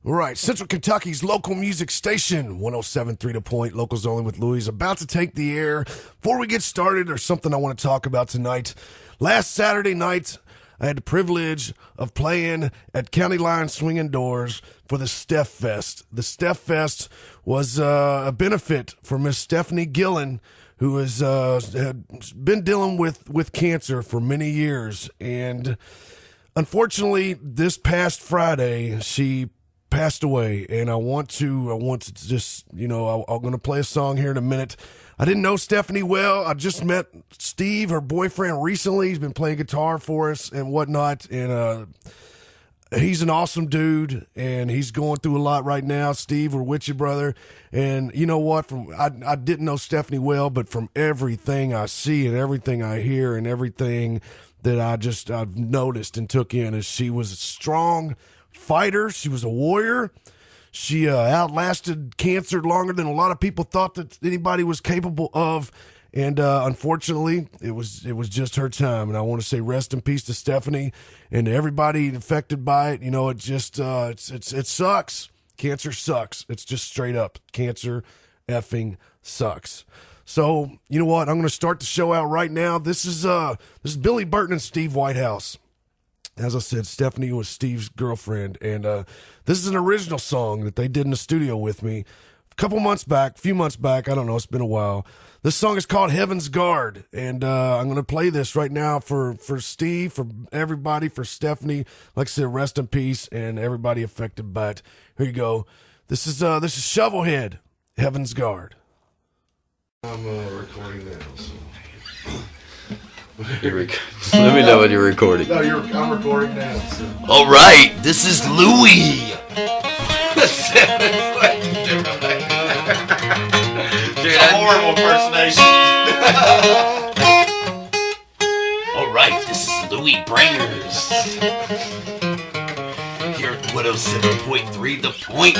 All right, Central Kentucky's local music station, 107.3 The Point, Locals Only with Luie, is about to take the air. Before we get started, there's something I want to talk about tonight. Last Saturday night, I had the privilege of playing at County Line Swinging Doors for the Steph Fest. The Steph Fest was a benefit for Miss Stephanie Gillen, who had been dealing with cancer for many years. And unfortunately, this past Friday, she passed away. And I want to just, I'm going to play a song here in a minute. I didn't know Stephanie well. I just met Steve, her boyfriend, recently. He's been playing guitar for us and whatnot. And he's an awesome dude, and he's going through a lot right now. Steve, we're with you, brother. And you know what? I didn't know Stephanie well, but from everything I see and everything I hear and everything that I've noticed and took in, is she was a strong fighter. She was a warrior. She outlasted cancer longer than a lot of people thought that anybody was capable of. And unfortunately, it was just her time. And I want to say rest in peace to Stephanie and to everybody affected by it. It just it sucks. Cancer sucks. It's just straight up. Cancer effing sucks. So you know what? I'm going to start the show out right now. This is Billy Burton and Steve Whitehouse. As I said, Stephanie was Steve's girlfriend, and this is an original song that they did in the studio with me a few months back. I don't know. It's been a while. This song is called Heaven's Guard, and I'm going to play this right now for Steve, for everybody, for Stephanie. Like I said, rest in peace, and everybody affected by it. Here you go. This is Shovelhead, Heaven's Guard. I'm recording now, so... Let me know when you're recording. No, I'm recording now. So. All right, this is Luie. Dude, a horrible impersonation. All right, this is Luie Bringers. Here at 107.3 The Point.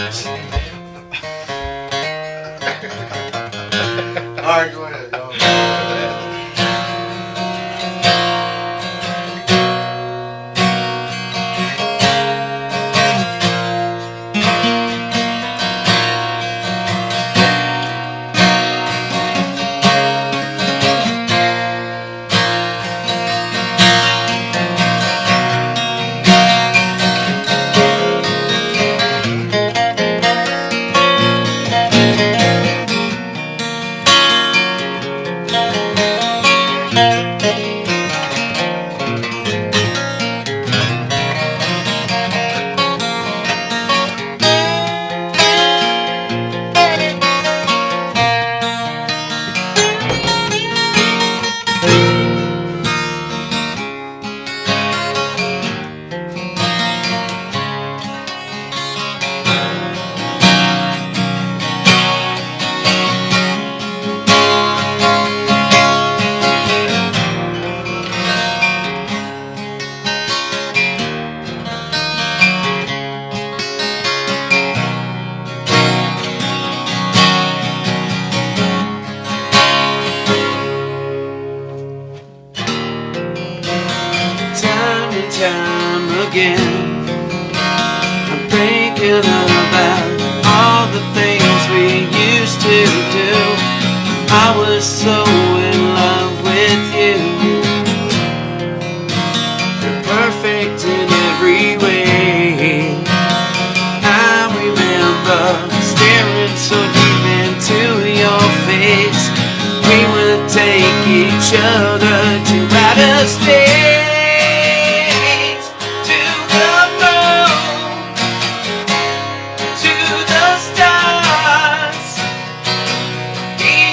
All right, go ahead.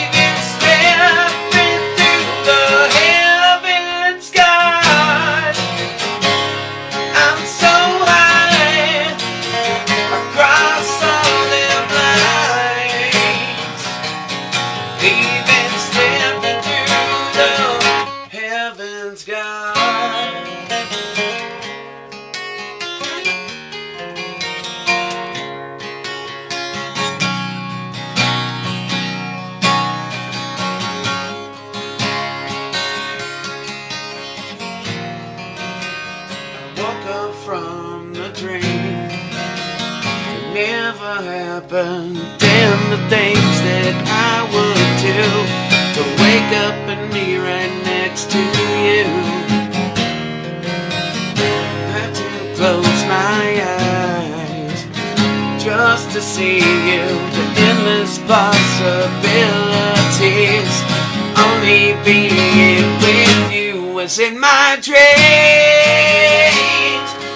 Even spare never happened. Damn the things that I would do to wake up and be right next to you. Had to close my eyes just to see you. The endless possibilities. Only being with you was in my dreams.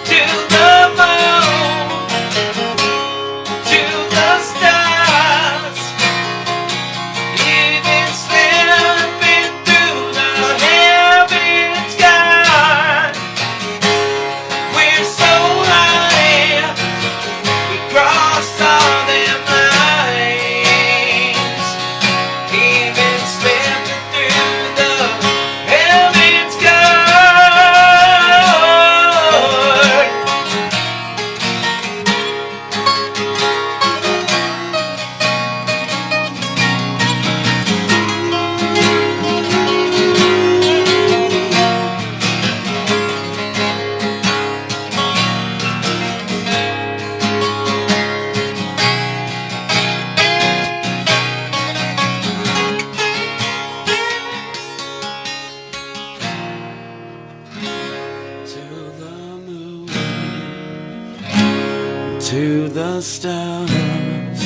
To the moon, to the stars, even slipping through the heaven sky. We're so high, we cross all them lines, even slipping through the heaven sky. To the moon, to the stars,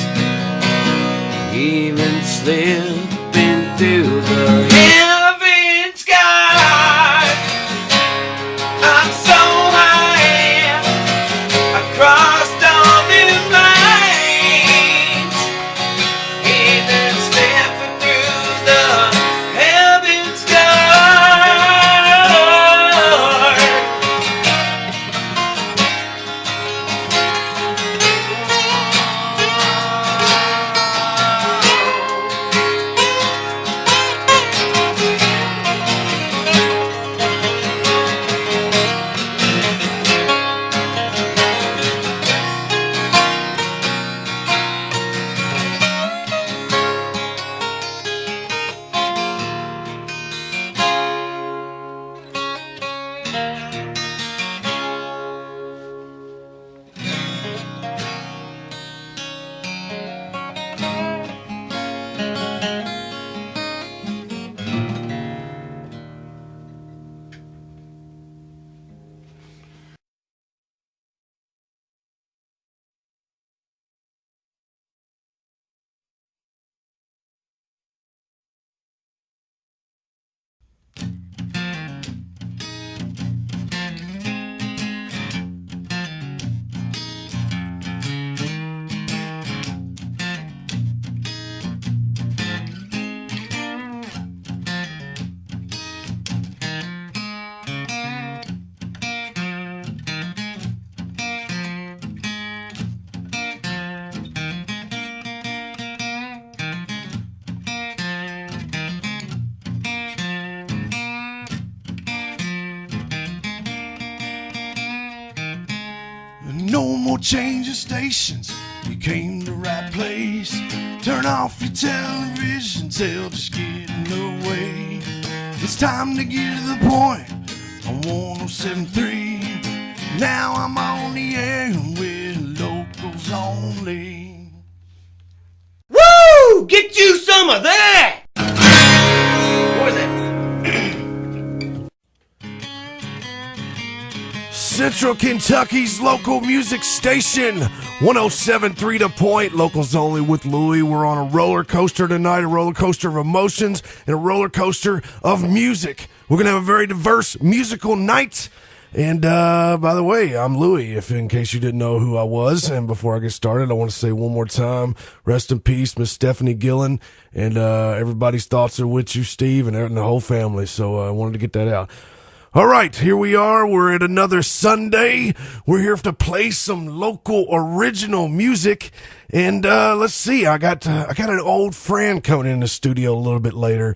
even slipping through the heaven sky. I'm so high, I crossed all new lines, even slipping through the heaven sky. No more changing stations, you came to the right place. Turn off your television, tell just getting away. It's time to get to the point on 107.3. Now I'm on the air with locals only. Woo! Get you some of that! What was that? Central Kentucky's local music station, 107.3 The Point, locals only with Luie. We're on a roller coaster tonight, a roller coaster of emotions and a roller coaster of music. We're going to have a very diverse musical night. And by the way, I'm Luie, if in case you didn't know who I was. And before I get started, I want to say one more time, rest in peace, Miss Stephanie Gillen. And everybody's thoughts are with you, Steve, and the whole family. So I wanted to get that out. All right, here we are. We're at another Sunday. We're here to play some local original music. And let's see, I got an old friend coming in the studio a little bit later.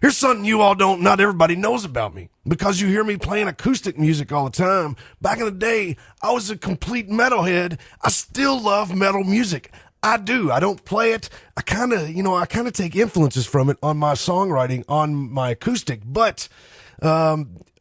Here's something you all not everybody knows about me, because you hear me playing acoustic music all the time. Back in the day, I was a complete metalhead. I still love metal music. I do. I don't play it. I kind of take influences from it on my songwriting, on my acoustic. But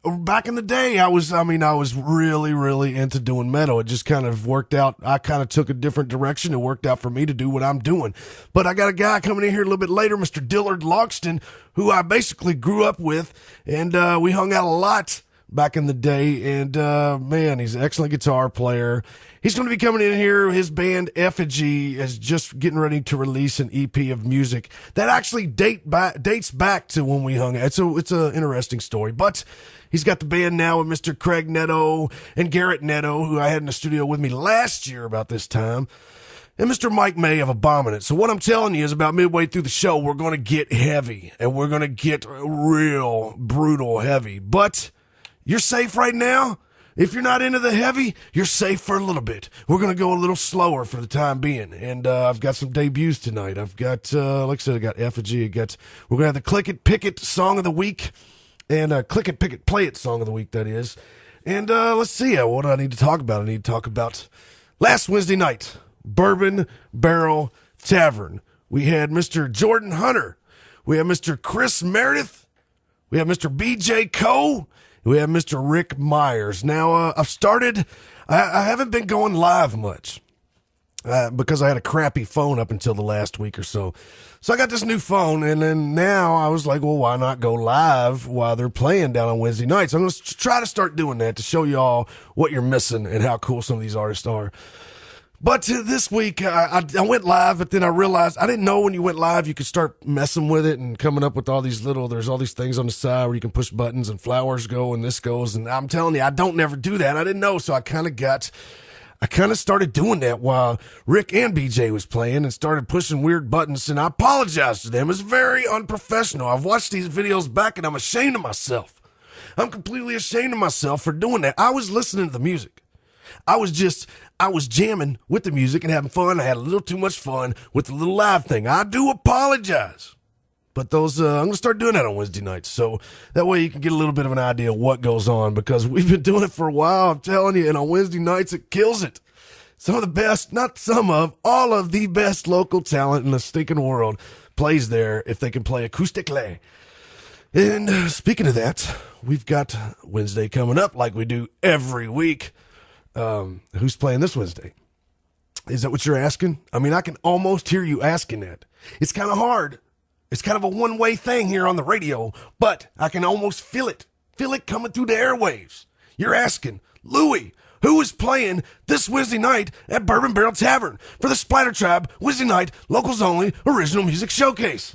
back in the day, I was really, really into doing metal. It just kind of worked out. I kind of took a different direction. It worked out for me to do what I'm doing. But I got a guy coming in here a little bit later, Mr. Dillard Logsdon, who I basically grew up with, and we hung out a lot back in the day. And man, he's an excellent guitar player. He's going to be coming in here. His band Effigy is just getting ready to release an EP of music that actually dates back to when we hung out. It's an interesting story, but he's got the band now with Mr. Craig Netto and Garrett Netto, who I had in the studio with me last year about this time, and Mr. Mike May of Abominant. So what I'm telling you is about midway through the show, we're going to get heavy, and we're going to get real brutal heavy, but you're safe right now. If you're not into the heavy, you're safe for a little bit. We're going to go a little slower for the time being. And I've got some debuts tonight. I've got, like I said, I got Effigy. We're going to have the Click It, Pick It song of the week. And Click It, Pick It, Play It song of the week, that is. And let's see, what do I need to talk about? I need to talk about last Wednesday night, Bourbon Barrel Tavern. We had Mr. Jordan Hunter. We have Mr. Chris Meredith. We have Mr. BJ Coe. We have Mr. Rick Myers. Now, I haven't been going live much because I had a crappy phone up until the last week or so. So I got this new phone, and then now I was like, well, why not go live while they're playing down on Wednesday nights? I'm going to try to start doing that to show y'all what you're missing and how cool some of these artists are. But this week, I went live, but then I realized I didn't know when you went live, you could start messing with it and coming up with all these there's all these things on the side where you can push buttons and flowers go and this goes. And I'm telling you, I don't never do that. I didn't know. So I kind of started doing that while Rick and BJ was playing and started pushing weird buttons. And I apologize to them. It's very unprofessional. I've watched these videos back and I'm ashamed of myself. I'm completely ashamed of myself for doing that. I was listening to the music. I was jamming with the music and having fun. I had a little too much fun with the little live thing. I do apologize. But I'm going to start doing that on Wednesday nights. So that way you can get a little bit of an idea of what goes on, because we've been doing it for a while, I'm telling you, and on Wednesday nights it kills it. Some of the best, not some of, all of the best local talent in the stinking world plays there if they can play acoustically. And speaking of that, we've got Wednesday coming up like we do every week. Who's playing this Wednesday? Is that what you're asking? I mean, I can almost hear you asking that. It's kind of hard. It's kind of a one-way thing here on the radio, but I can almost feel it coming through the airwaves. You're asking, Luie, who is playing this Wednesday night at Bourbon Barrel Tavern for the Splatter Tribe Wednesday night locals only original music showcase?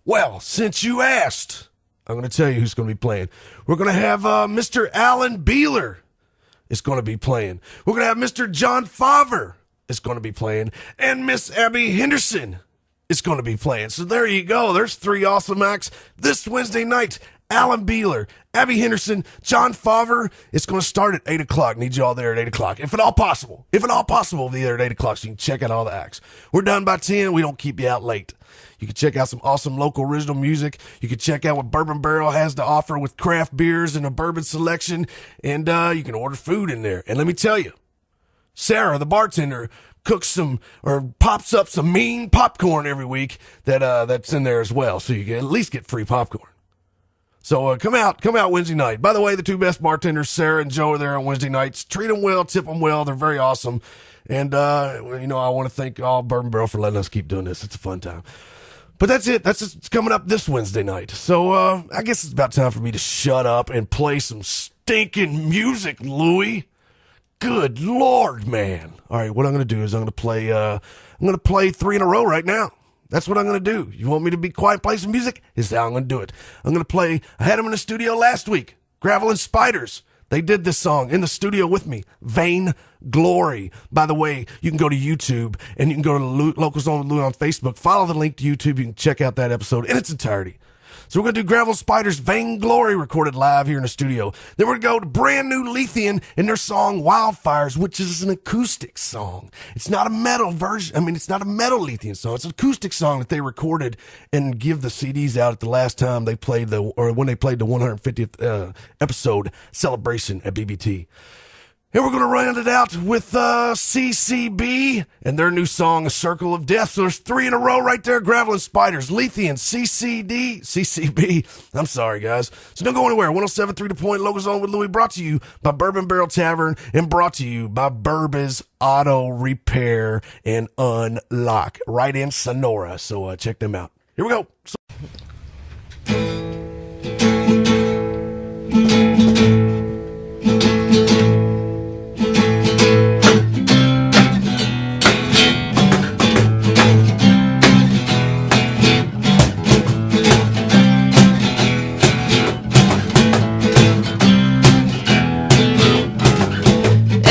Well, since you asked, I'm going to tell you who's going to be playing. We're going to have Mr. Alan Beeler is going to be playing. We're going to have Mr. John Favre is going to be playing, and Miss Abby Henderson is going to be playing. So there you go. There's three awesome acts this Wednesday night. Alan Beeler, Abby Henderson, John Favre. It's going to start at 8 o'clock. Need you all there at 8 o'clock. If at all possible, be there at 8 o'clock so you can check out all the acts. We're done by 10. We don't keep you out late. You can check out some awesome local original music. You can check out what Bourbon Barrel has to offer with craft beers and a bourbon selection. And you can order food in there. And let me tell you, Sarah, the bartender, cooks pops up some mean popcorn every week that's in there as well. So you can at least get free popcorn. So come out Wednesday night. By the way, the two best bartenders, Sarah and Joe, are there on Wednesday nights. Treat them well, tip them well. They're very awesome. And, I want to thank all Bourbon Barrel for letting us keep doing this. It's a fun time. But that's it. It's coming up this Wednesday night. So I guess it's about time for me to shut up and play some stinking music, Luie. Good Lord, man. All right, what I'm going to do is I'm going to play 3 in a row right now. That's what I'm going to do. You want me to be quiet and play some music? This is how I'm going to do it. I'm going to play, I had them in the studio last week, Gravel and Spiders. They did this song in the studio with me, Vain Glory. By the way, you can go to YouTube and you can go to Local Zone with Luie on Facebook. Follow the link to YouTube. You can check out that episode in its entirety. So we're going to do Gravel Spiders, Vain Glory, recorded live here in the studio. Then we're going to go to brand new Lethean and their song Wildfires, which is an acoustic song. It's not a metal version. I mean, it's not a metal Lethean song. It's an acoustic song that they recorded and give the CDs out at the last time they played when they played the 150th episode celebration at BBT. And we're going to round it out with CCB and their new song, A Circle of Death. So there's 3 in a row right there. Gravel and Spiders, Lethean, CCB. I'm sorry, guys. So don't go anywhere. 107.3 The Point, Logsdon with Luie, brought to you by Bourbon Barrel Tavern and brought to you by Burba's Auto Repair and Unlock right in Sonora. So check them out. Here we go.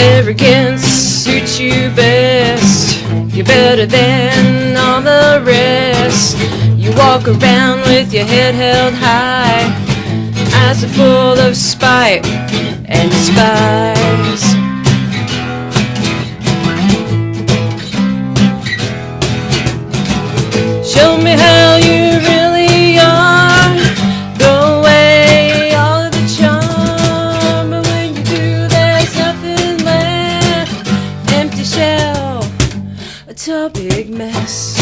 Arrogance suits you best. You're better than all the rest. You walk around with your head held high, eyes are full of spite and despise. Show me how you really are. Throw away all of the charm, but when you do, there's nothing left. Empty shell, a tall big mess.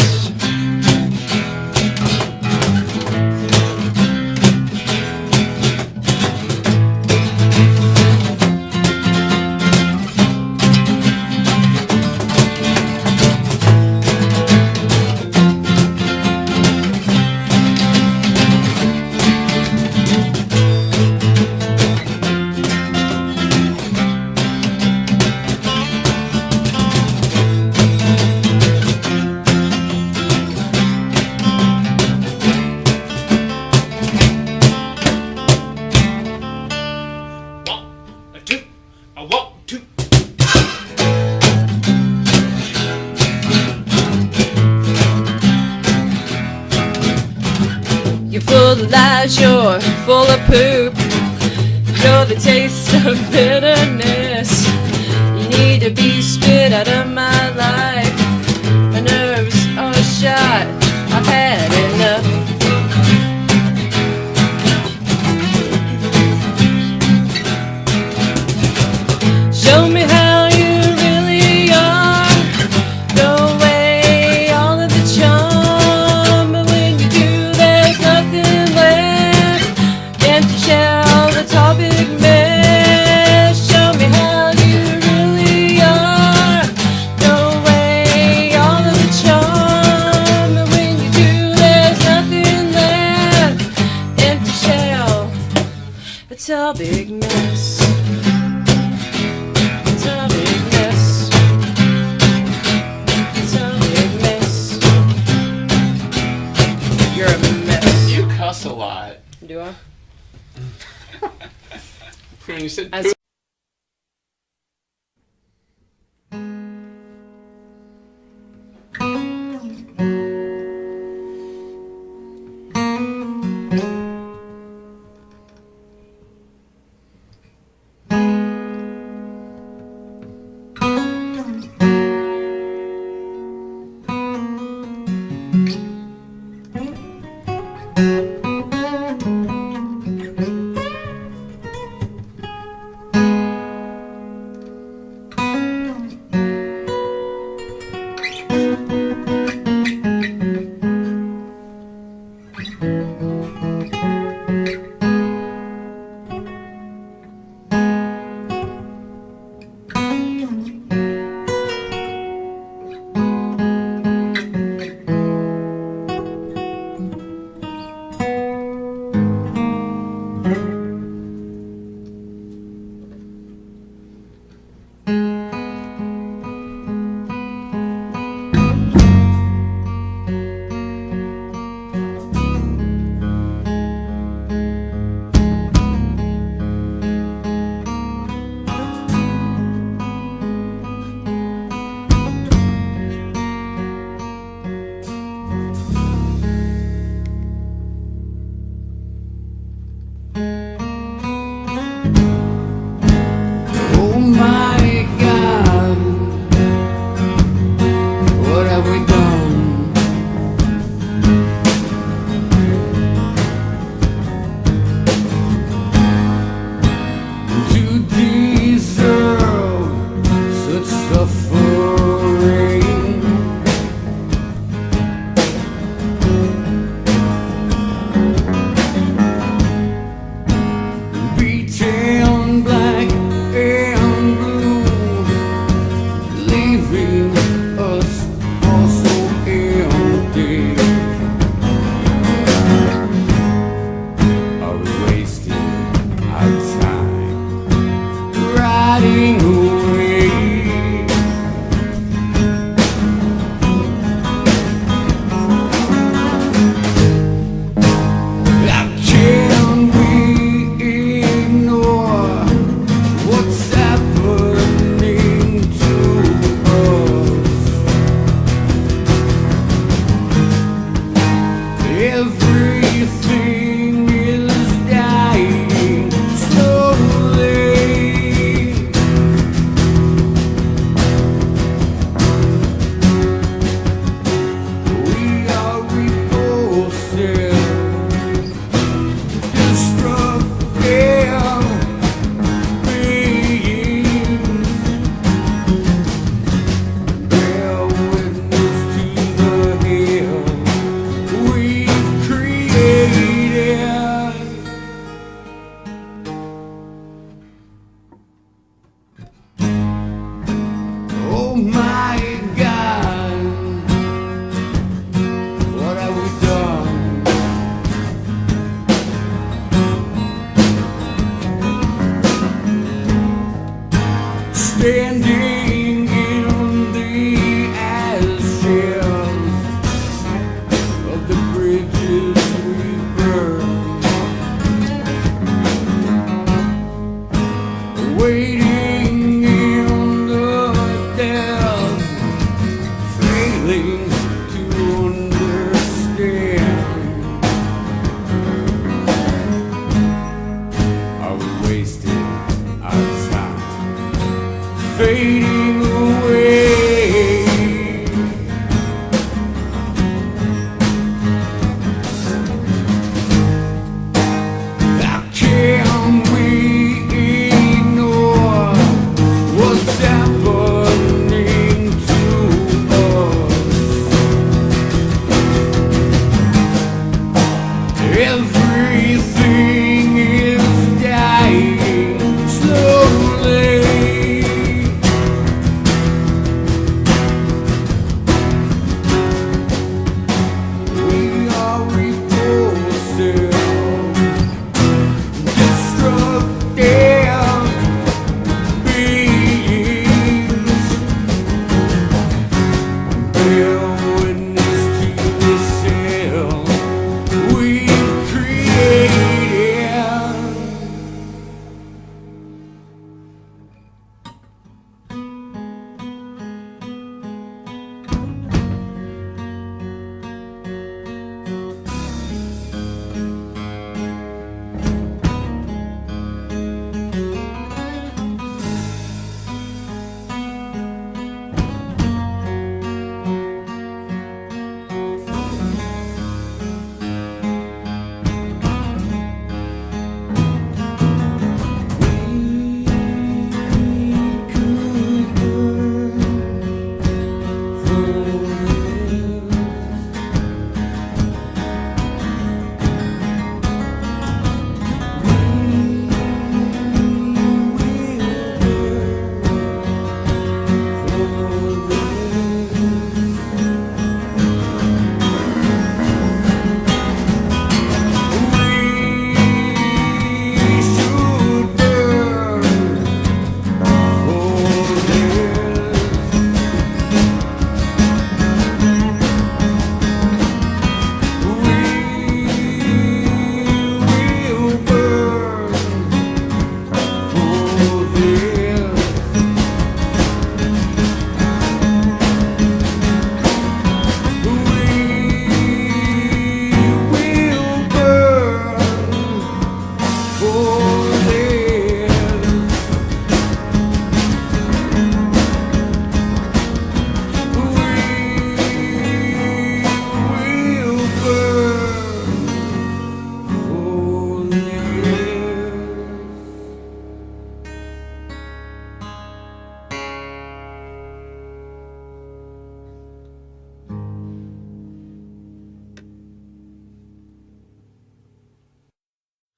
You're full of lies, you're full of poop. You're the taste of bitterness. You need to be spit out of my life. My nerves are shot, I've had enough. Show me how you really are. Throw away all of the charm, but when you do, there's nothing left. Empty shell, the tall big mess. Show me how you really are. Throw away all of the charm, but when you do, there's nothing left. Empty shell, a tall big mess. Cuss a lot. Do I? When you said As Bear witness to this hell we've created.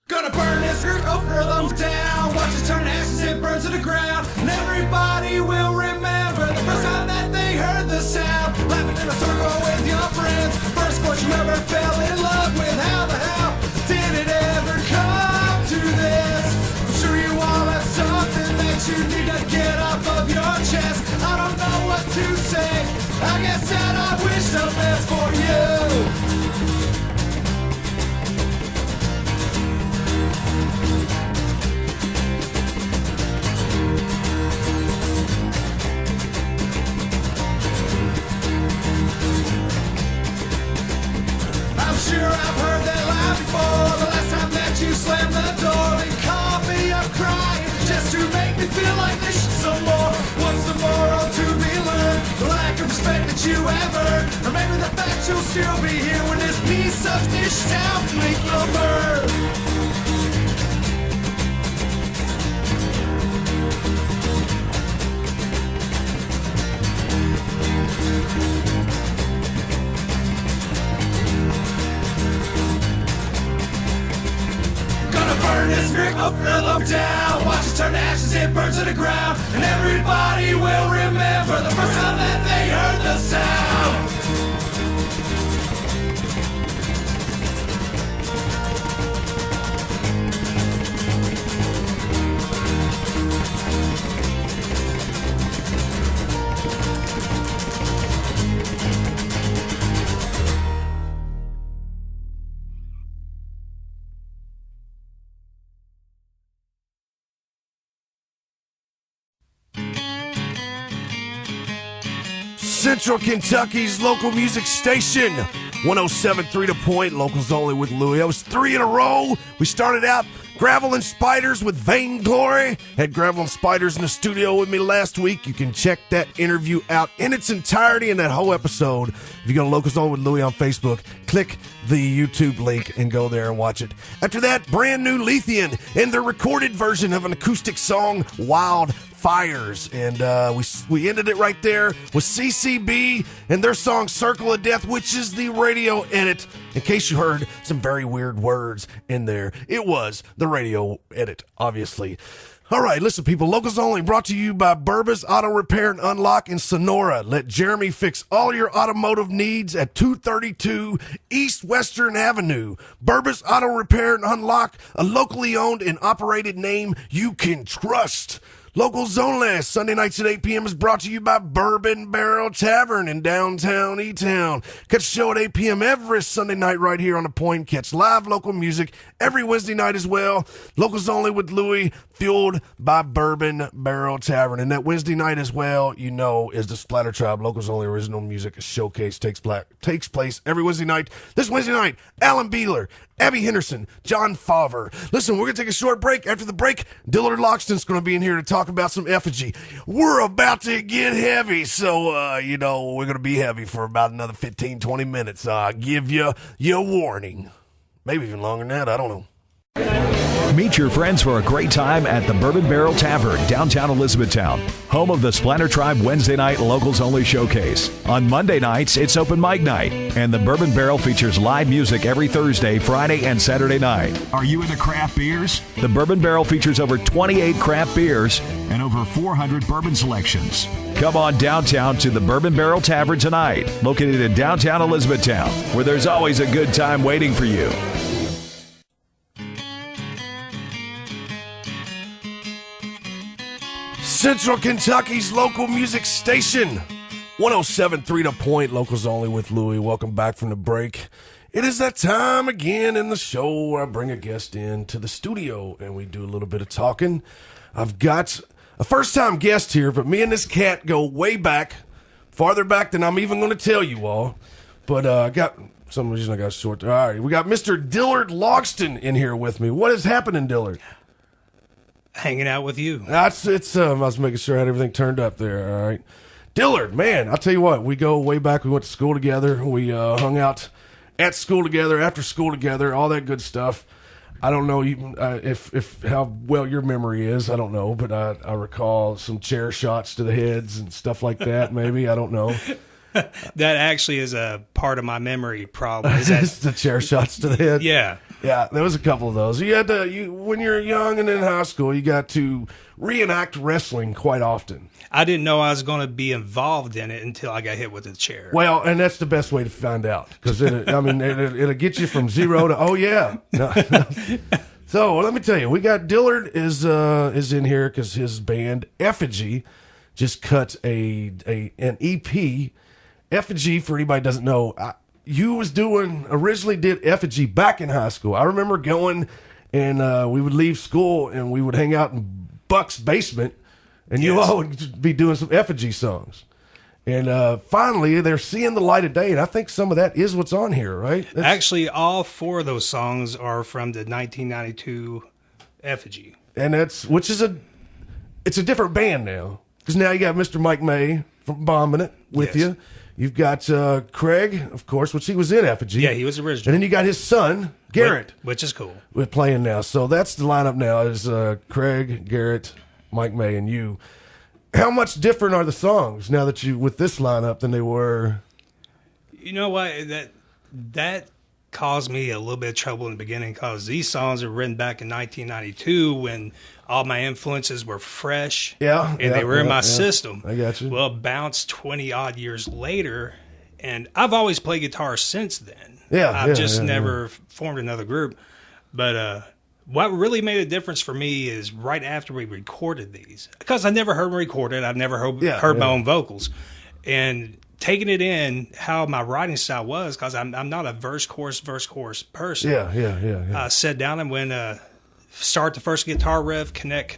Gonna burn this group of rhythms down. Watch it turn to ashes, it burns to the ground. And everybody will remember the first time that they heard the sound. Laughing in a circle with your friends. First course you ever fell in love with. How the hell did it ever come to this? I'm sure you all have something that you need to get off of your chest. I don't know what to say. I guess that I wish the best for you. Sure, I've heard that line before. The last time that you slammed the door and called me up crying just to make me feel like this shit some more. What's the moral to be learned? The lack of respect that you have earned, or maybe the fact you'll still be here when this piece of this town bleak will burn. Burn this brick of rhythm down. Watch it turn to ashes, it burns to the ground. And everybody will remember the first time that they heard the sound. Central Kentucky's local music station, 107.3 The Point, locals only with Luie. That was 3 in a row. We started out Gravel and Spiders with Vainglory. Had Gravel and Spiders in the studio with me last week. You can check that interview out in its entirety and that whole episode. If you go to Locals Only with Luie on Facebook, click the YouTube link and go there and watch it. After that, brand new Lethean and their recorded version of an acoustic song, Wild Fires, and we ended it right there with CCB and their song Circle of Death, which is the radio edit. In case you heard some very weird words in there, it was the radio edit, obviously. All right, listen, people, Locals Only brought to you by Burba's Auto Repair and Unlock in Sonora. Let Jeremy fix all your automotive needs at 232 East Western Avenue. Burba's Auto Repair and Unlock, a locally owned and operated name you can trust. Locals only, Sunday nights at 8 p.m. is brought to you by Bourbon Barrel Tavern in downtown E-Town. Catch the show at 8 p.m. every Sunday night right here on the point. Catch live local music every Wednesday night as well. Locals only with Luie, fueled by Bourbon Barrel Tavern. And that Wednesday night as well, you know, is the Splatter Tribe Locals Only Original Music Showcase. Takes place every Wednesday night. This Wednesday night, Alan Beeler, Abby Henderson, John Favre. Listen, we're going to take a short break. After the break, Dillard Logsdon's going to be in here to talk about some Effigy. We're about to get heavy, so, we're going to be heavy for about another 15, 20 minutes. I'll give you your warning. Maybe even longer than that, I don't know. Meet your friends for a great time at the Bourbon Barrel Tavern, downtown Elizabethtown, home of the Splatter Tribe Wednesday night Locals Only Showcase. On Monday nights, it's open mic night, and the Bourbon Barrel features live music every Thursday, Friday, and Saturday night. Are you into craft beers? The Bourbon Barrel features over 28 craft beers and over 400 bourbon selections. Come on downtown to the Bourbon Barrel Tavern tonight, located in downtown Elizabethtown, where there's always a good time waiting for you. Central Kentucky's local music station, 107.3 The Point, Locals Only with Luie. Welcome back from the break. It is that time again in the show where I bring a guest in to the studio and we do a little bit of talking. I've got a first-time guest here, but me and this cat go way back, farther back than I'm even going to tell you all. But I got some reason I got short. All right, we got Mr. Dillard Logsdon in here with me. What is happening, Dillard? Hanging out with you. I was making sure I had everything turned up there. All right, Dillard, man, I'll tell you what. We go way back. We went to school together. We hung out at school together, after school together, all that good stuff. I don't know if how well your memory is. I don't know, but I recall some chair shots to the heads and stuff like that. Maybe I don't know. That actually is a part of my memory problem. Is It's that the chair shots to the head. yeah? Yeah, there was a couple of those. You had to, when you're young and in high school, you got to reenact wrestling quite often. I didn't know I was going to be involved in it until I got hit with a chair. Well, and that's the best way to find out because it'll get you from zero to oh yeah. No. So let me tell you, we got Dillard is in here because his band Effigy just cut an EP. Effigy, for anybody who doesn't know, you originally did Effigy back in high school. I remember going and we would leave school and we would hang out in Buck's basement and you all would be doing some Effigy songs. And finally, they're seeing the light of day, and I think some of that is what's on here, right? Actually, all four of those songs are from the 1992 Effigy. And it's a different band now. Because now you got Mr. Mike May from Bombing It with you. You've got Craig, of course, which he was in Effigy. Yeah, he was original. And then you got his son, Garrett. Which is cool. We're playing now. So that's the lineup now is Craig, Garrett, Mike May, and you. How much different are the songs now that you with this lineup than they were? You know what? That caused me a little bit of trouble in the beginning because these songs were written back in 1992 when all my influences were fresh. Yeah. And they were in my system. I got you. Well, it bounced 20 odd years later, and I've always played guitar since then. I've just never formed another group. But what really made a difference for me is right after we recorded these, because I never heard them recorded. I've never heard my own vocals. And taking it in how my writing style was, because I'm not a verse, chorus person. Yeah. I sat down and went, start the first guitar riff, connect,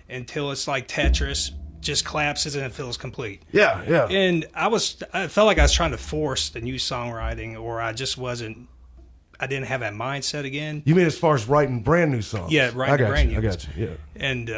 until it's like Tetris, just collapses and it feels complete. Yeah. And I felt like I was trying to force the new songwriting, or I didn't have that mindset again. You mean as far as writing brand new songs? Yeah, writing brand new. I got you, yeah. And,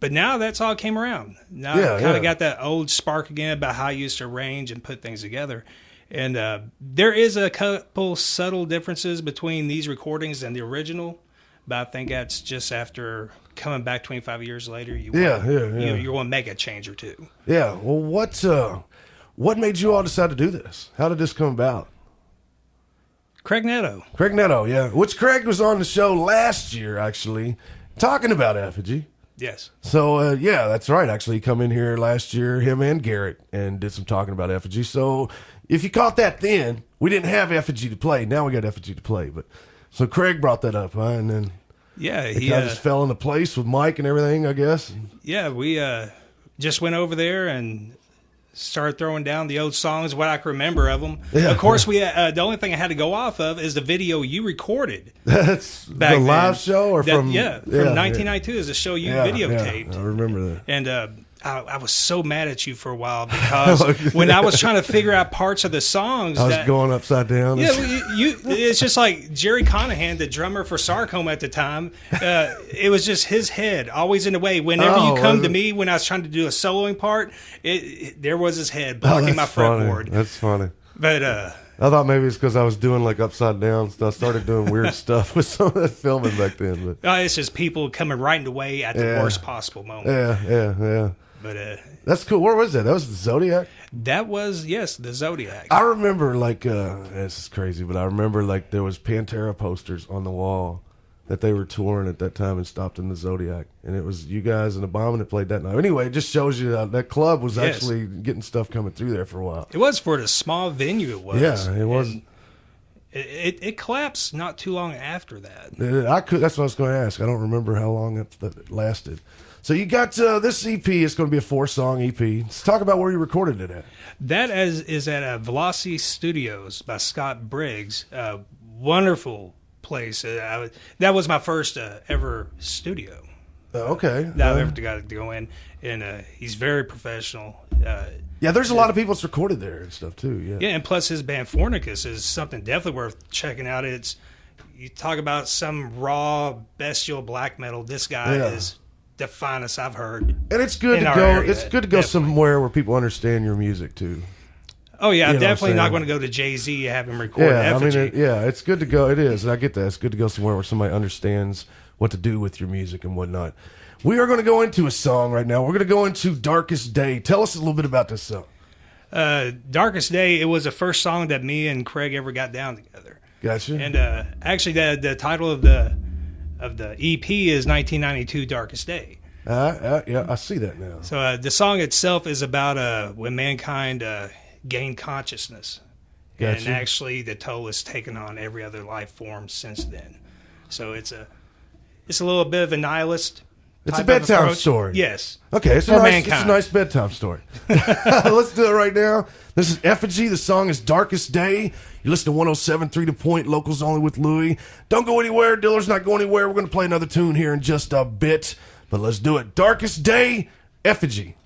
but now that's all came around. Now I kind of got that old spark again about how I used to arrange and put things together. And there is a couple subtle differences between these recordings and the original, but I think that's just after coming back 25 years later. You want to make a change or two. Yeah. Well, what made you all decide to do this? How did this come about? Craig Netto, yeah. Which Craig was on the show last year, actually, talking about Effigy. Yes. So, that's right. Actually, he come in here last year, him and Garrett, and did some talking about Effigy. So, if you caught that then, we didn't have Effigy to play. Now we got Effigy to play. But so Craig brought that up, huh? And then Yeah, he just fell into place with Mike and everything, I guess. Yeah, we just went over there and started throwing down the old songs, what I can remember of them. Yeah. Of course, we the only thing I had to go off of is the video you recorded. That's the live show, or from 1992 is a show you videotaped. Yeah, I remember that. And I was so mad at you for a while because when I was trying to figure out parts of the songs, I was going upside down. Yeah, it's just like Jerry Conahan, the drummer for Sarcoma at the time. It was just his head always in the way. Whenever you come to me when I was trying to do a soloing part, there was his head blocking my fretboard. That's funny. But I thought maybe it's because I was doing like upside down stuff. I started doing weird stuff with some of that filming back then. But it's just people coming right in the way at the worst possible moment. Yeah. But that's cool. Where was that? That was the Zodiac? That was, yes, the Zodiac. I remember, like, this is crazy, but I remember, like, there was Pantera posters on the wall that they were touring at that time and stopped in the Zodiac. And it was you guys and Obama that played that night. Anyway, it just shows you that club was actually getting stuff coming through there for a while. It was for the small venue it was. Yeah, it was. It collapsed not too long after that. That's what I was going to ask. I don't remember how long it lasted. So you got this EP. It's going to be a 4-song EP. Let's talk about where you recorded it at. That is at Velocity Studios by Scott Briggs. Wonderful place. That was my first ever studio. Okay. That I've ever got to go in. And he's very professional. Yeah, there's a lot of people that's recorded there and stuff too. Yeah, and plus his band Fornicus is something definitely worth checking out. You talk about some raw, bestial black metal. This guy is the finest I've heard. And it's good to go. It's good to go somewhere where people understand your music too. Oh yeah, I'm definitely not going to go to Jay-Z and have him record Effigy. It's good to go. It is, and I get that. It's good to go somewhere where somebody understands what to do with your music and whatnot. We are going to go into a song right now. We're going to go into Darkest Day. Tell us a little bit about this song. Darkest Day, it was the first song that me and Craig ever got down together. Gotcha. And actually, the title of the EP is 1992 Darkest Day. Yeah, I see that now. So the song itself is about when mankind gained consciousness. Gotcha. And actually the toll is taken on every other life form since then. So it's a little bit of a nihilist. It's a bedtime story. Yes. Okay, it's a nice bedtime story. Let's do it right now. This is Effigy. The song is Darkest Day. You listen to 107.3 The Point, Locals Only with Luie. Don't go anywhere. Dillard's not going anywhere. We're going to play another tune here in just a bit. But let's do it. Darkest Day, Effigy.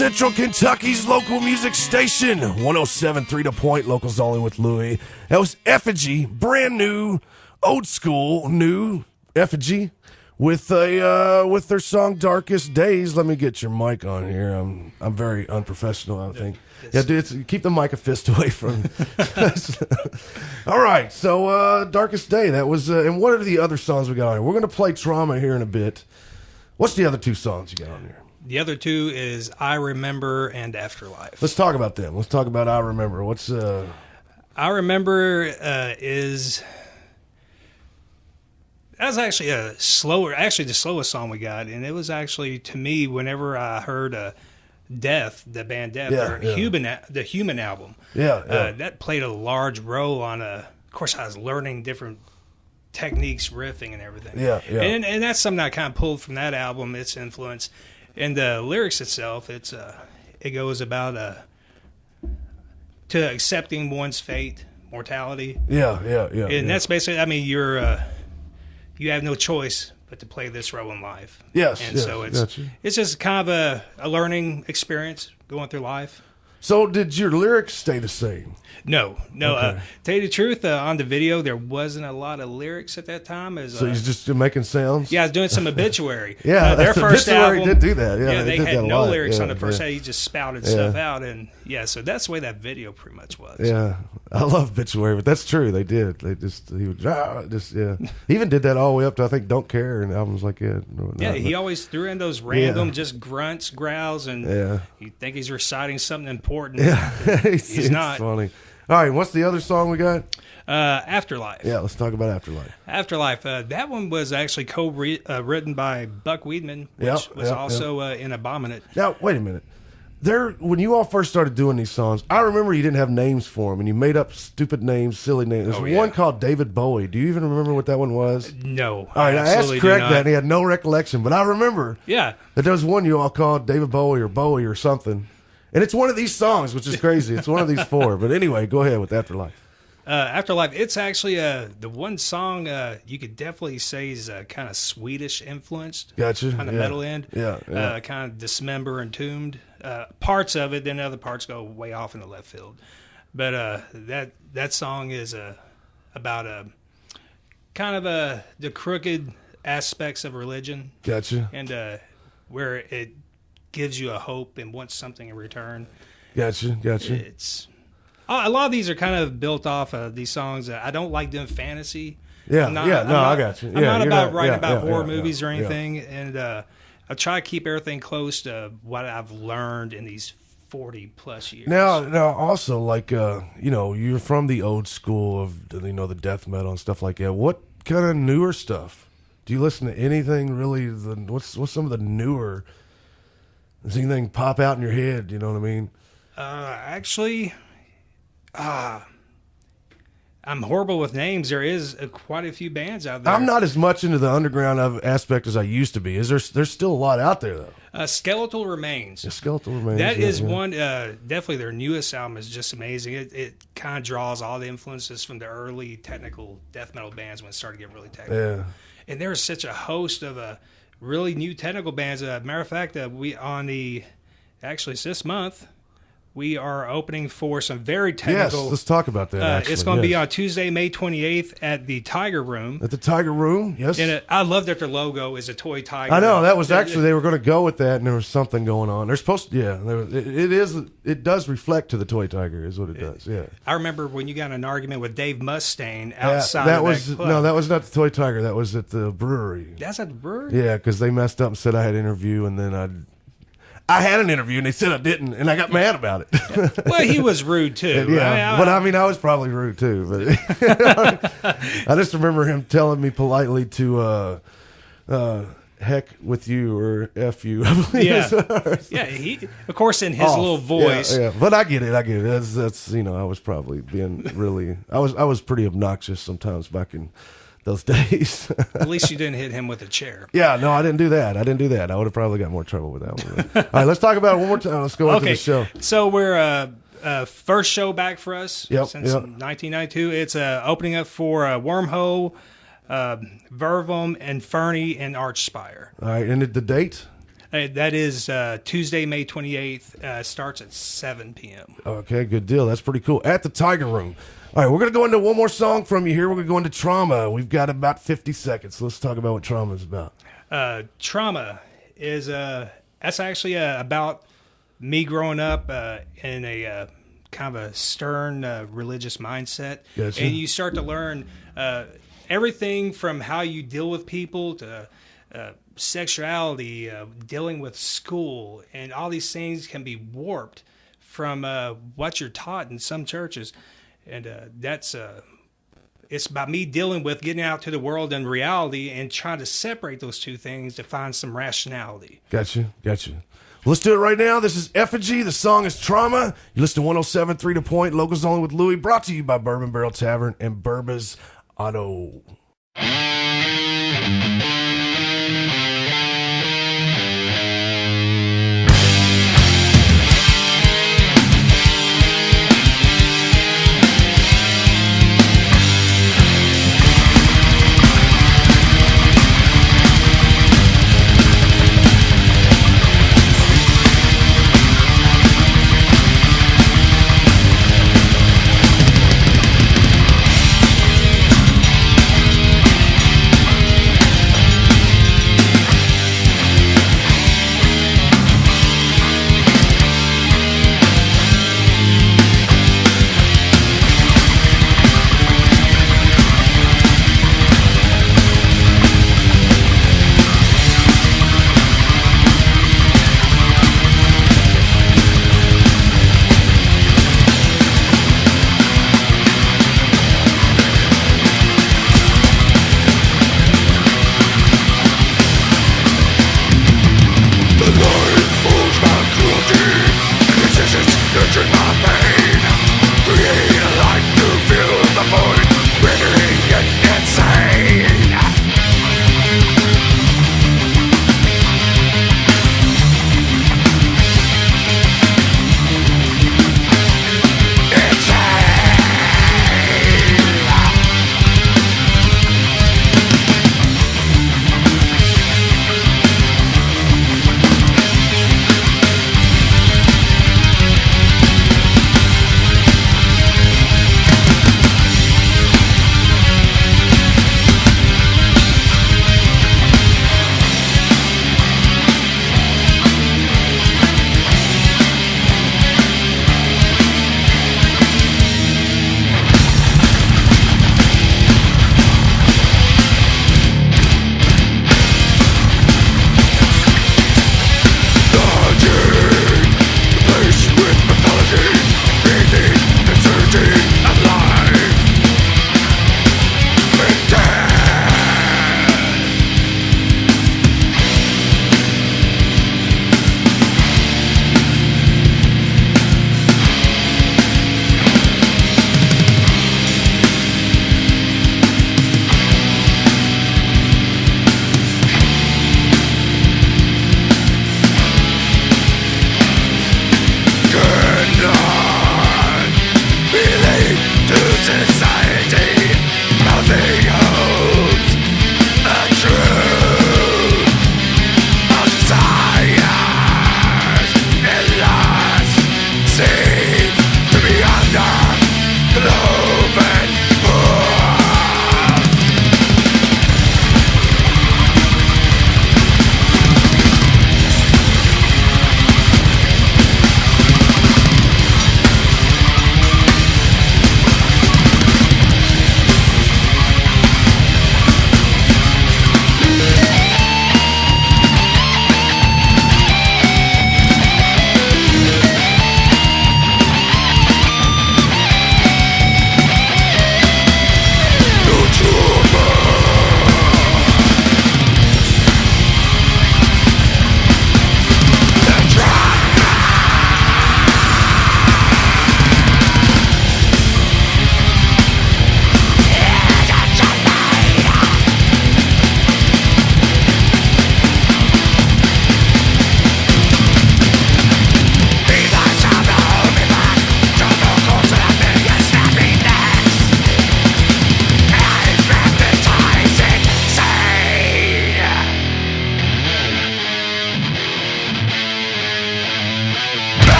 Central Kentucky's local music station, 107.3 The Point, locals only with Luie. That was Effigy, brand new, old school, new Effigy with their song "Darkest Days." Let me get your mic on here. I'm very unprofessional, I think. Yeah, dude, keep the mic a fist away from. All right, so "Darkest Day." That was, and what are the other songs we got on here? We're gonna play "Trauma" here in a bit. What's the other two songs you got on here? The other two is "I Remember" and "Afterlife." Let's talk about them. Let's talk about "I Remember." What's "I Remember" is that's actually the slowest song we got, and it was actually, to me, whenever I heard Death, the band Death, the Human album, that played a large role on of course, I was learning different techniques, riffing, and everything. And that's something I kind of pulled from that album, its influence. And the lyrics itself, it goes about to accepting one's fate, mortality. And that's basically, I mean, you have no choice but to play this role in life. So it's just kind of a learning experience going through life. So did your lyrics stay the same? No. Okay. Tell you the truth, on the video, there wasn't a lot of lyrics at that time. So he's just making sounds? Yeah, I was doing some obituary. Their first album did do that. They had no lyrics on the first album. He just spouted stuff out. And so that's the way that video pretty much was. Yeah, I love obituary, but that's true. They did. He even did that all the way up to, I think, Don't Care, and albums like that. He always threw in those random just grunts, growls, and you think he's reciting something important. He's not. Funny. All right, what's the other song we got? Afterlife. Yeah, let's talk about Afterlife. Afterlife. That one was actually co-written by Buck Weedman, which was also in Abominate. Now, wait a minute. When you all first started doing these songs, I remember you didn't have names for them, and you made up stupid names, silly names. There's one called David Bowie. Do you even remember what that one was? No. All right, I asked Craig that, and he had no recollection, but I remember that there was one you all called David Bowie or something. And it's one of these songs, which is crazy. It's one of these four. But anyway, go ahead with Afterlife. Afterlife, it's actually the one song you could definitely say is kind of Swedish influenced. Gotcha. On the metal end. Yeah. Kind of Dismember and Tombed. Parts of it, then other parts go way off in the left field. But that song is about kind of the crooked aspects of religion. Gotcha. And where it gives you a hope and wants something in return. Gotcha. It's a lot of these are kind of built off of these songs. I don't like doing fantasy. I got you. I'm not about writing about horror movies or anything, and I try to keep everything close to what I've learned in these 40 plus years. Now, also, like you're from the old school of the death metal and stuff like that. What kind of newer stuff? Do you listen to anything really? What's some of the newer? Does anything pop out in your head? You know what I mean? Actually, I'm horrible with names. There is quite a few bands out there. I'm not as much into the underground aspect as I used to be. There's still a lot out there, though. Skeletal Remains. Skeletal Remains. That is one, definitely their newest album is just amazing. It kind of draws all the influences from the early technical death metal bands when it started getting really technical. Yeah. And there's such a host of really new technical bands. Matter of fact, it's this month, we are opening for some very technical. Yes, let's talk about that. It's going to be on Tuesday, May 28th at the Tiger Room. At the Tiger Room, yes. And I love that their logo is a toy tiger. I know, that was actually, they were going to go with that, and there was something going on. They're supposed to, it does reflect to the toy tiger, is what it does, yeah. I remember when you got in an argument with Dave Mustaine outside of that club. No, that was not the toy tiger, that was at the brewery. That's at the brewery? Yeah, because they messed up and said I had an interview, and then I had an interview, and they said I didn't, and I got mad about it. Well, he was rude, too. Yeah, but I was probably rude, too. But I just remember him telling me politely to heck with you or F you, I believe. Yeah, he, of course, in his little voice. Yeah, but I get it. That's I was probably being really, I was pretty obnoxious sometimes back in those days. At least you didn't hit him with a chair. Yeah, no, I didn't do that. I would have probably got more trouble with that one. All right, let's talk about it one more time. Let's go into the show. So we're first show back for us since 1992. It's opening up for Wormhole, Vervum, Inferni, and Archspire. All right, and the date? That is Tuesday, May 28th. Starts at 7 p.m. Okay, good deal. That's pretty cool. At the Tiger Room. All right, we're going to go into one more song from you here. We're going to go into Trauma. We've got about 50 seconds. Let's talk about what Trauma is about. Trauma is that's actually about me growing up in a kind of a stern religious mindset. Gotcha. And you start to learn everything from how you deal with people to sexuality, dealing with school, and all these things can be warped from what you're taught in some churches. And that's it's about me dealing with getting out to the world and reality and trying to separate those two things to find some rationality. Gotcha. Let's do it right now. This is Effigy. The song is Trauma. You listen to 107.3 The Point, Locals Only with Luie, brought to you by Bourbon Barrel Tavern and Burba's Auto.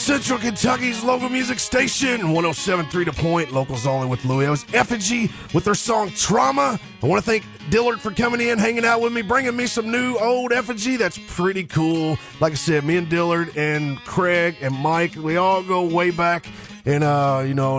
Central Kentucky's local music station, 107.3 The Point, locals only with Luie. It was Effigy with their song Trauma. I want to thank Dillard for coming in, hanging out with me, bringing me some new old Effigy. That's pretty cool. Like I said, me and Dillard and Craig and Mike, we all go way back. And,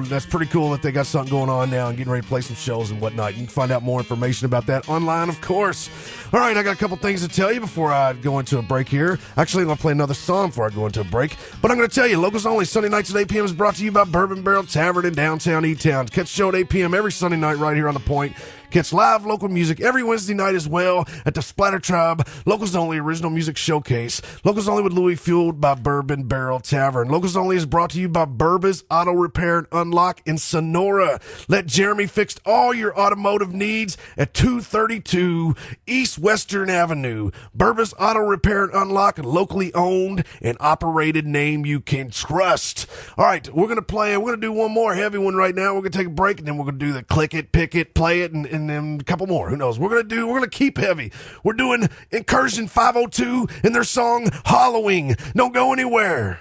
that's pretty cool that they got something going on now and getting ready to play some shows and whatnot. You can find out more information about that online, of course. All right, I got a couple things to tell you before I go into a break here. Actually, I'm going to play another song before I go into a break. But I'm going to tell you, Locals Only Sunday nights at 8 p.m. is brought to you by Bourbon Barrel Tavern in downtown E-Town. Catch the show at 8 p.m. every Sunday night right here on The Point. Catch live local music every Wednesday night as well at the Splatter Tribe Locals Only Original Music Showcase. Locals Only with Luie, fueled by Bourbon Barrel Tavern. Locals Only is brought to you by Burba's Auto Repair and Unlock in Sonora. Let Jeremy fix all your automotive needs at 232 East Western Avenue. Burba's Auto Repair and Unlock, locally owned and operated, name you can trust. All right, we're going to do one more heavy one right now. We're going to take a break, and then we're going to do the click it, pick it, play it, and then a couple more. Who knows? We're going to keep heavy. We're doing Incursion 502 and their song Hollowing. Don't go anywhere.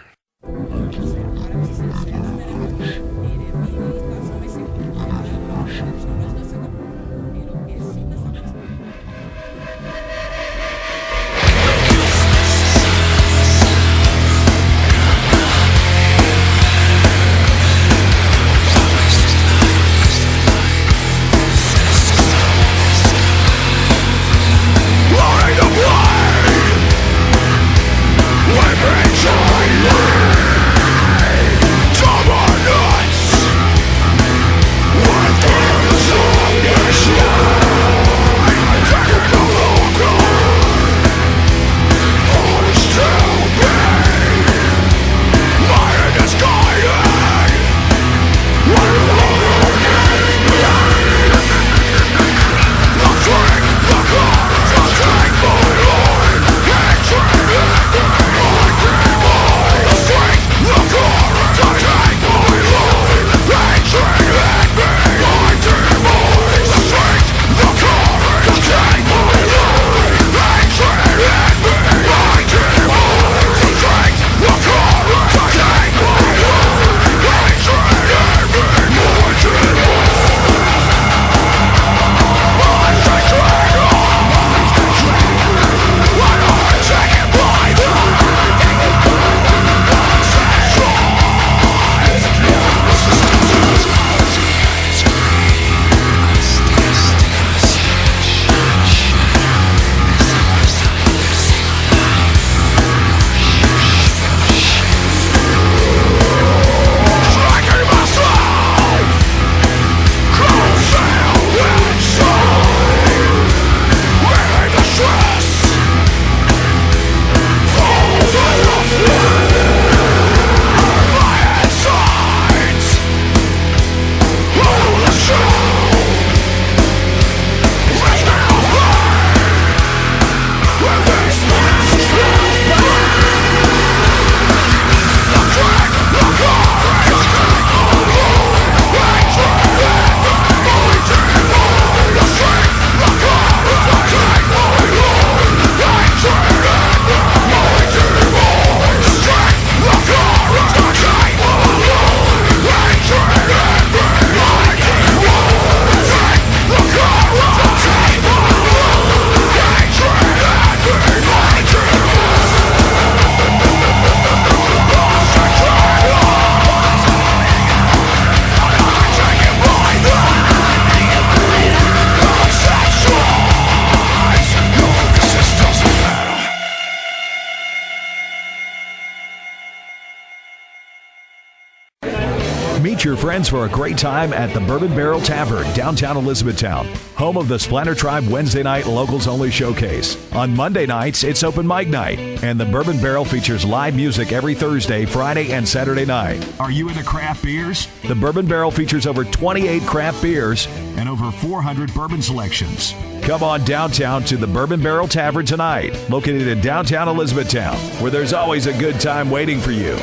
Meet your friends for a great time at the Bourbon Barrel Tavern, downtown Elizabethtown, home of the Splatter Tribe Wednesday night locals only showcase. On Monday nights, it's open mic night, and the Bourbon Barrel features live music every Thursday, Friday, and Saturday night. Are you into craft beers? The Bourbon Barrel features over 28 craft beers and over 400 bourbon selections. Come on downtown to the Bourbon Barrel Tavern tonight, located in downtown Elizabethtown, where there's always a good time waiting for you.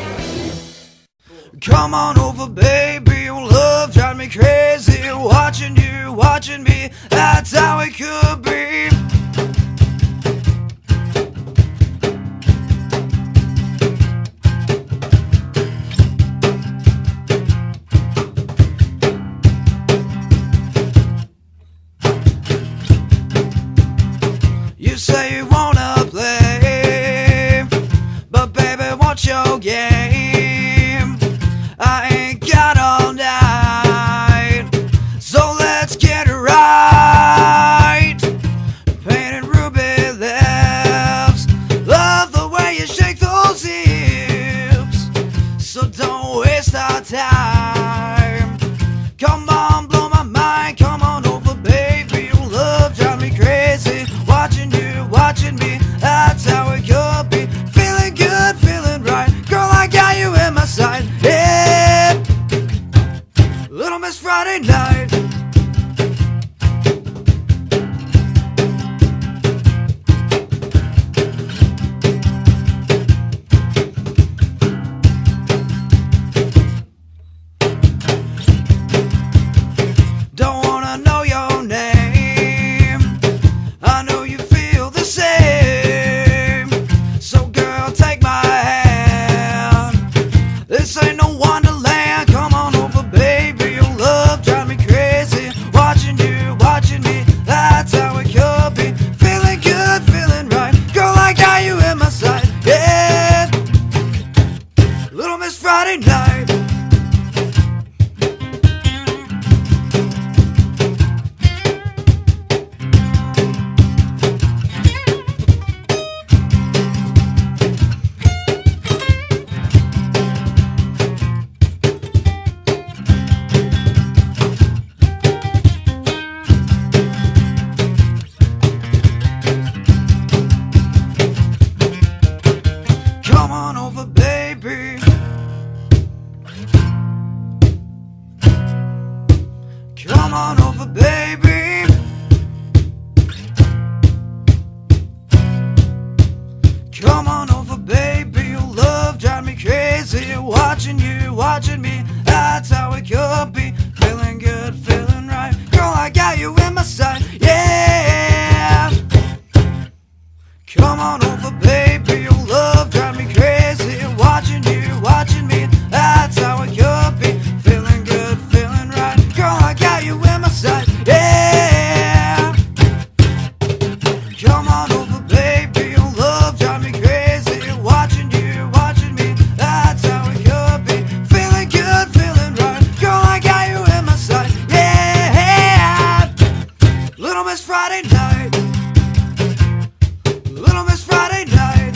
Come on over, baby, your love drives me crazy. Watching you, watching me, that's how it could be. name. I ain't got all night, so let's get it right. Painted ruby lips, love the way you shake those hips, so don't waste our time. Come on, blow my mind, come on over, baby. Your love drive me crazy, watching you, watching me, that's how it could be. Feeling good, feeling right, girl, I got you in my sight. Yeah, Little Miss Friday Night. Don't wanna know your name, I know you feel the same. So girl, take my hand, this ain't no wonderland. Come on over, baby, your love drive me crazy, watching you, watching me, that's how it could be. Feeling good, feeling right, girl, I got you in my sight. Yeah, Little Miss Friday Night. Come on over, baby. Come on over, baby. Come on over, baby. Your love drive me crazy, watching you, watching me, that's how it could be. Feeling good, feeling right, girl, I got you in my sight. Yeah, come on over, baby. Your love drive me crazy, watching you, watching me, that's how it could be. Feeling good, feeling right, girl, I got you in my sight. Yeah, come on over, baby. Your love drive me crazy, watching you, watching me, that's how it could be. Feeling good, feeling right, girl, I got you in my sight. Yeah, Little Miss Friday Night. Little Miss Friday Night,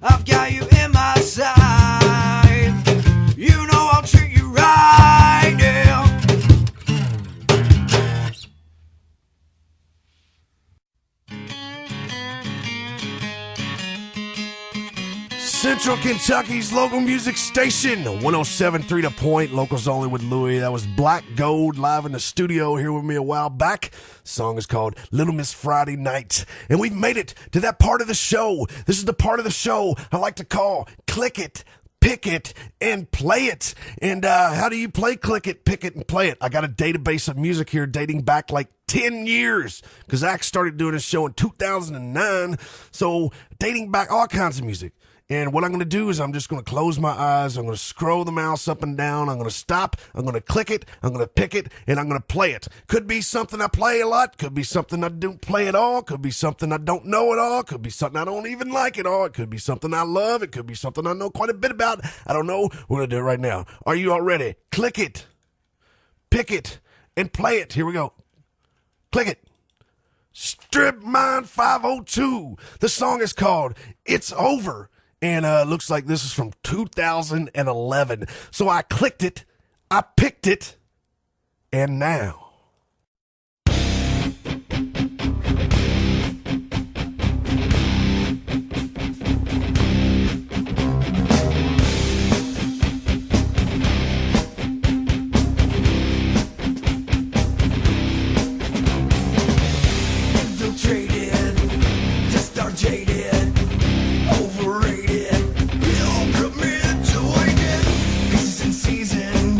I've got you in my sight. You know I'll treat you right, yeah. Central Kentucky's local music station, 107.3 The Point, locals only with Luie. That was Black Gold live in the studio here with me a while back. The song is called Little Miss Friday Night. And we've made it to that part of the show. This is the part of the show I like to call Click It, Pick It, and Play It. And how do you play Click It, Pick It, and Play It? I got a database of music here dating back like 10 years, because Zach started doing this show in 2009. So dating back all kinds of music. And what I'm going to do is I'm just going to close my eyes. I'm going to scroll the mouse up and down. I'm going to stop. I'm going to click it. I'm going to pick it. And I'm going to play it. Could be something I play a lot. Could be something I don't play at all. Could be something I don't know at all. Could be something I don't even like at all. It could be something I love. It could be something I know quite a bit about. I don't know. We're going to do it right now. Are you all ready? Click it, pick it, and play it. Here we go. Click it. Stripmind 502. The song is called It's Over. And looks like this is from 2011. So I clicked it, I picked it, and now. Infiltrated, just start jaded. Treason,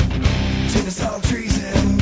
genocide treason,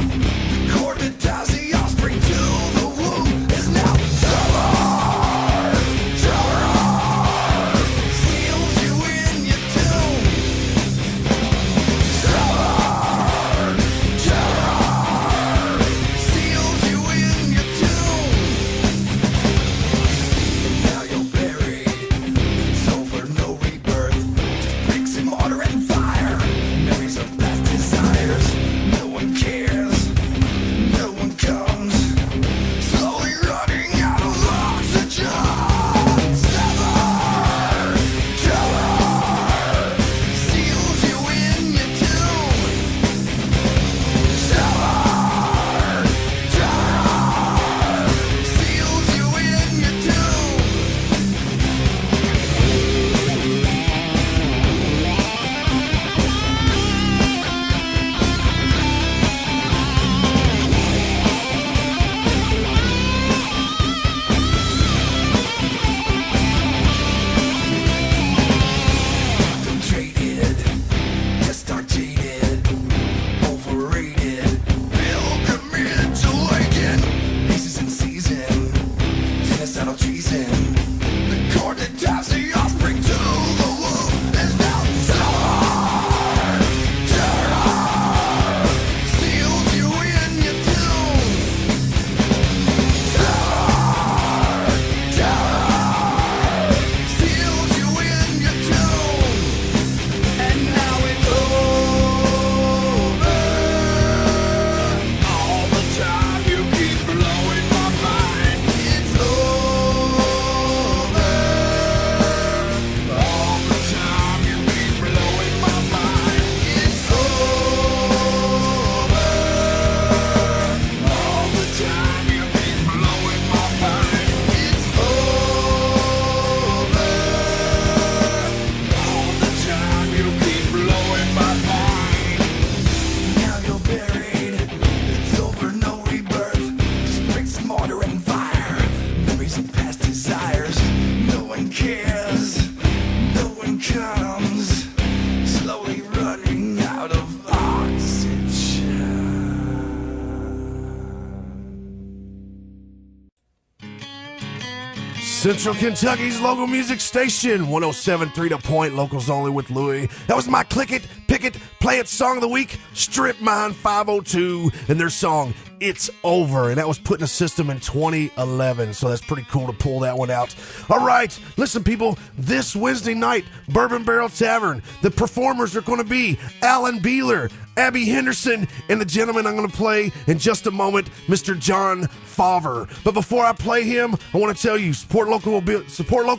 Central Kentucky's local music station, 107.3 The Point, locals only with Luie. That was my Click It, Pick It, Play It song of the week, Stripmind 502, and their song, It's Over. And that was put in a system in 2011, so that's pretty cool to pull that one out. All right, listen, people, this Wednesday night, Bourbon Barrel Tavern, the performers are going to be Alan Beeler, Abby Henderson, and the gentleman I'm going to play in just a moment, Mr. John Favre. But before I play him, I want to tell you, support local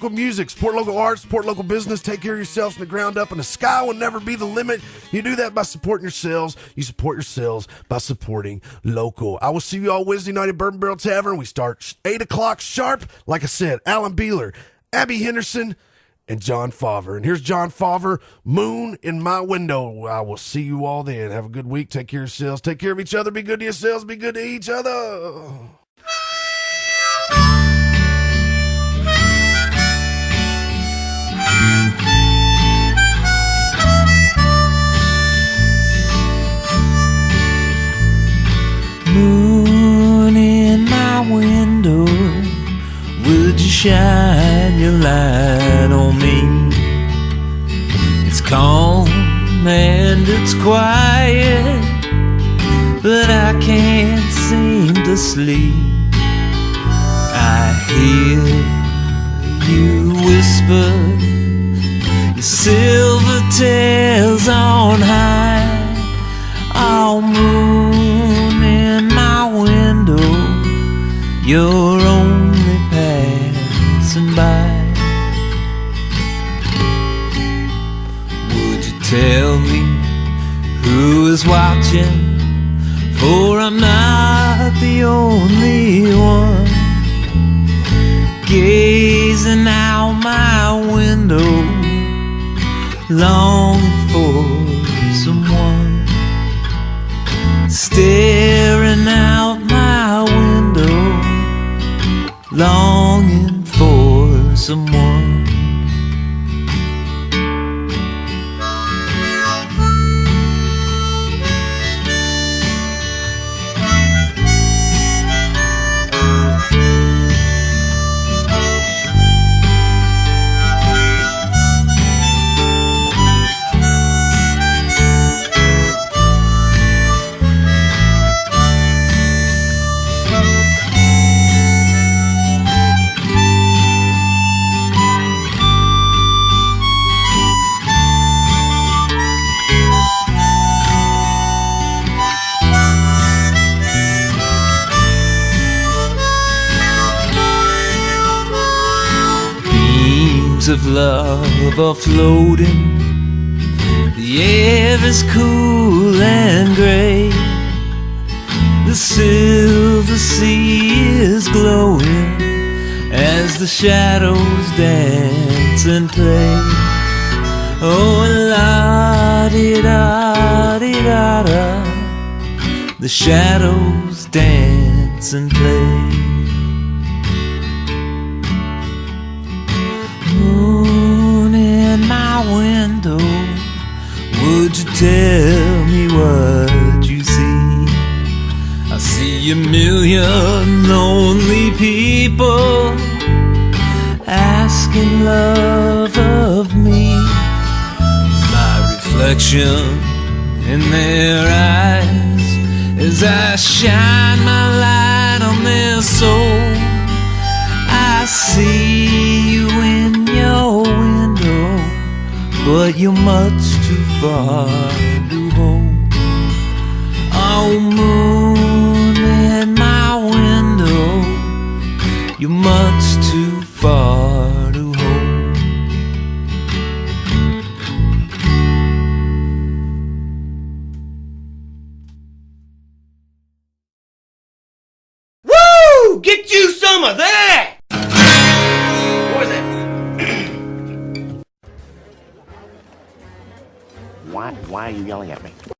music, support local art, support local business, take care of yourselves from the ground up, and the sky will never be the limit. You do that by supporting yourselves. You support yourselves by supporting local. I will see you all Wednesday night at Bourbon Barrel Tavern. We start 8 o'clock sharp. Like I said, Alan Beeler, Abby Henderson, and John Favre. And here's John Favre, Moon in My Window. I will see you all then. Have a good week. Take care of yourselves. Take care of each other. Be good to yourselves. Be good to each other. Moon in my window, would you shine your light on me? It's calm and it's quiet, but I can't seem to sleep. I hear you whisper your silver tails on high. Oh, moon in my window, you're only passing by. Would you tell me who is watching? For I'm not the only one gazing out my window, longing for someone. Staring out my window, longing for someone. Of love are floating, the air is cool and gray, the silver sea is glowing as the shadows dance and play. Oh, la-di-da-di-da-da, the shadows dance and play. Moon in my window, would you tell me what you see? I see a million lonely people asking love of me. My reflection in their eyes as I shine my light on their soul. I see you in your window, but you're much too far to hold. Oh, moon in my window, you're much too far to hold. Woo! Get you some of that! What was that? Why are you yelling at me?